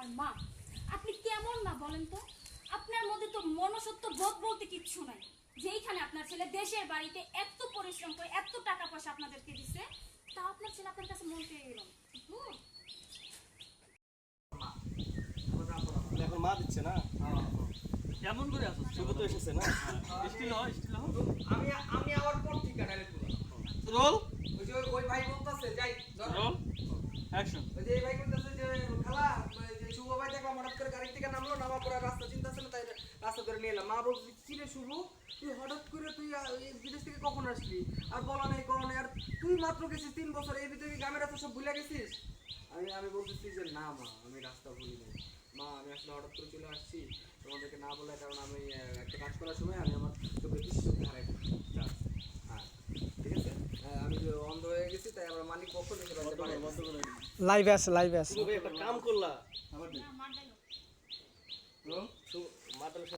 আমার মা। আপনি কেমন মা বলেন তো? আপনার মধ্যে তো মনুষ্যত্ব বোধ বলতে কিচ্ছু নাই। যেইখানে আপনার ছেলে দেশের বাড়িতে এত পরিশ্রম করে এত টাকা পয়সা আপনাদেরকে দিছে, তা আপনার ছেলে আপনার কাছে মন পেয়ে গেল। এখন মা দিচ্ছে না, কেমন করে আছো? শুভ তো এসেছে না। স্টিল হ স্টিল হ আমি আমি আবার পর থেকে ডাইরেক্ট রোল ওই যে ওই ভাই বলতাছে যাই রোল অ্যাকশন। ওই যে এই ভাই বলতাছে যে খালা ওই যে শুভ ভাই দেখলাম হঠাৎ করে গাড়ি থেকে নামলো, নামার পরে রাস্তা চিন্তা ছিল তাই রাস্তা ধরে নিয়ে এলাম। মা বলছে কি রে শুভ, তুই হঠাৎ করে তুই এই বিদেশ থেকে কখন আসলি? আর বলা নেই কোনো নেই, আর তুই মাত্র গেছিস 3 বছর, এই ভিতরে কি গ্রামের রাস্তা সব ভুলে গেছিস? আমি বলতেছি যে না মা, আমি রাস্তা ভুলি নাই মা, আমি আসলে হঠাৎ করে চলে আসছি তোমাদেরকে না বলার কারণ আমি একটা কাজ করার সময় আমি আমার চোখে দৃষ্টিশক্তি হারাই ফেলি। হ্যাঁ ঠিক আছে, আমি যে অন্ধ হয়ে গেছি তাই আমার মালিক পক্ষ দেখতে পারতে পারে। লাইভে আছে শুভ ভাই একটা কাম করলা, আবার মার দিল।